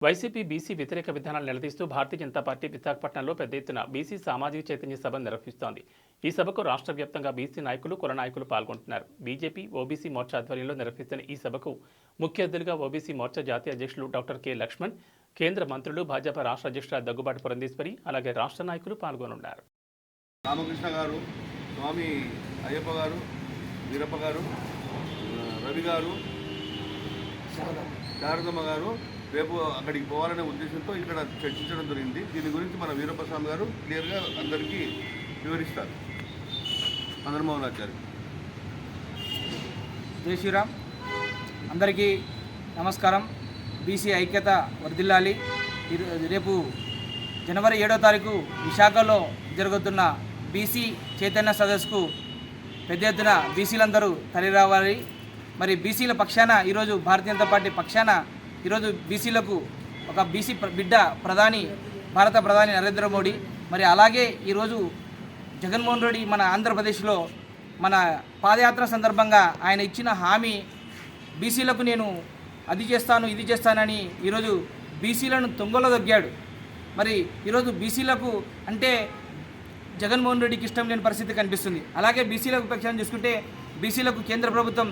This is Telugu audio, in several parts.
వైసీపీ బీసీ వ్యతిరేక విధానాలు నిలదీస్తూ భారతీయ జనతా పార్టీ విశాఖపట్నంలో పెద్ద ఎత్తున బీసీ సామాజిక చైతన్య సభ నిర్వహిస్తోంది. ఈ సభకు రాష్ట్ర వ్యాప్తంగా బీసీ నాయకులు, కుల నాయకులు పాల్గొంటున్నారు. బీజేపీ, ఓబీసీ మోర్చా ఆధ్వర్యంలో నిర్వహిస్తున్న ఈ సభకు ముఖ్య అతిథులుగా ఓబీసీ మోర్చా జాతీయ అధ్యక్షులు డాక్టర్ కె లక్ష్మణ్, కేంద్ర మంత్రులు, భాజపా రాష్ట్ర అధ్యక్షులు దగ్గుబాటి పురంధేశ్వరి, అలాగే రాష్ట్ర నాయకులు పాల్గొనున్నారు. రామకృష్ణ గారు, స్వామి అయ్యప్ప గారు, వీరప్ప గారు, రవి గారు, శారదమ్మ గారు రేపు అక్కడికి పోవాలనే ఉద్దేశంతో ఇక్కడ చర్చించడం జరిగింది. దీని గురించి మన వీరప్ప స్వామి గారు క్లియర్గా అందరికీ వివరిస్తారు. చంద్రమోహన్ ఆచార్య. జై శ్రీరామ్. అందరికీ నమస్కారం. బీసీ ఐక్యత వర్ధిల్లాలి. రేపు జనవరి 7వ తారీఖు విశాఖలో జరుగుతున్న బీసీ చైతన్య సదస్సుకు పెద్ద ఎత్తున బీసీలందరూ తరలి రావాలి. మరి బీసీల పక్షాన ఈరోజు భారతీయ జనతా పార్టీ పక్షాన ఈరోజు బీసీలకు ఒక బీసీ బిడ్డ భారత ప్రధాని నరేంద్ర మోడీ, మరి అలాగే ఈరోజు జగన్మోహన్ రెడ్డి మన ఆంధ్రప్రదేశ్లో మన పాదయాత్ర సందర్భంగా ఆయన ఇచ్చిన హామీ బీసీలకు నేను అది చేస్తాను ఇది చేస్తానని ఈరోజు బీసీలను తొంగలో దొగ్గాడు. మరి ఈరోజు బీసీలకు అంటే జగన్మోహన్ రెడ్డికి ఇష్టం లేని పరిస్థితి కనిపిస్తుంది. అలాగే బీసీలకు పక్షాన్ని చూసుకుంటే బీసీలకు కేంద్ర ప్రభుత్వం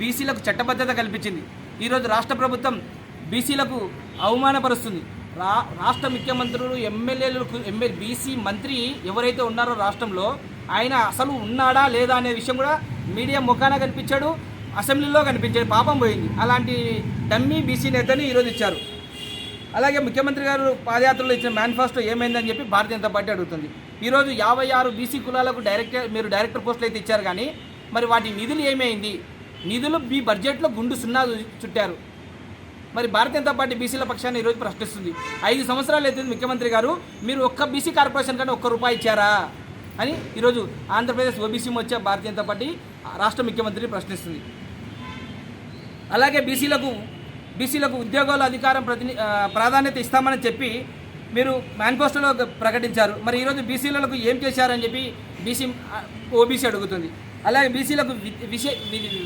బీసీలకు చట్టబద్ధత కల్పించింది. ఈరోజు రాష్ట్ర ప్రభుత్వం బీసీలకు అవమానపరుస్తుంది. రాష్ట్ర ముఖ్యమంత్రులు, ఎమ్మెల్యేలు, బీసీ మంత్రి ఎవరైతే ఉన్నారో రాష్ట్రంలో ఆయన అసలు ఉన్నాడా లేదా అనే విషయం కూడా మీడియా ముఖాన కనిపించాడు, అసెంబ్లీలో కనిపించాడు. పాపం పోయింది. అలాంటి డమ్మీ బీసీ నేతని ఈరోజు ఇచ్చారు. అలాగే ముఖ్యమంత్రి గారు పాదయాత్రలో ఇచ్చిన మేనిఫెస్టో ఏమైందని చెప్పి భారతీయ జనతా పార్టీ అడుగుతుంది. ఈరోజు 56 బీసీ కులాలకు డైరెక్టర్ పోస్టులు అయితే ఇచ్చారు, కానీ మరి వాటి నిధులు ఏమైంది? నిధులు మీ బడ్జెట్లో గుండు సున్నా చుట్టారు. మరి భారతీయ జనతా పార్టీ బీసీల పక్షాన్ని ఈరోజు ప్రశ్నిస్తుంది. 5 సంవత్సరాలు అయితే ముఖ్యమంత్రి గారు మీరు ఒక్క బీసీ కార్పొరేషన్ కానీ ₹1 ఇచ్చారా అని ఈరోజు ఆంధ్రప్రదేశ్ ఓబీసీ మోర్చా భారతీయ జనతా పార్టీ రాష్ట్ర ముఖ్యమంత్రిని ప్రశ్నిస్తుంది. అలాగే బీసీలకు ఉద్యోగాల అధికారం ప్రాధాన్యత ఇస్తామని చెప్పి మీరు మేనిఫెస్టోలో ప్రకటించారు. మరి ఈరోజు బీసీలకు ఏం చేశారని చెప్పి ఓబీసీ అడుగుతుంది. అలాగే బీసీలకు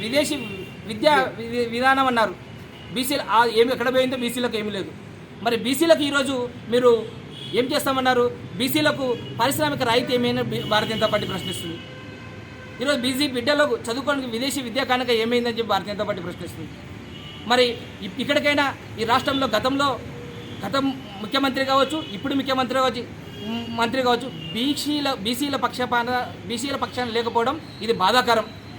విదేశీ విద్యా విధానం అన్నారు. బీసీలు ఏమి ఎక్కడ పోయిందో బీసీలకు ఏమీ లేదు. మరి బీసీలకు ఈరోజు మీరు ఏం చేస్తామన్నారు? బీసీలకు పారిశ్రామిక రాయితీ ఏమైనా భారతీయ జనతా పార్టీ ప్రశ్నిస్తుంది. ఈరోజు బీసీ బిడ్డలకు చదువుకోవడానికి విదేశీ విద్యా కానుక ఏమైందని చెప్పి భారతీయ జనతా పార్టీ ప్రశ్నిస్తుంది. మరి ఇక్కడికైనా ఈ రాష్ట్రంలో గతం ముఖ్యమంత్రి కావచ్చు, ఇప్పుడు మంత్రి కావచ్చు బీసీల పక్షాన లేకపోవడం ఇది బాధాకరం.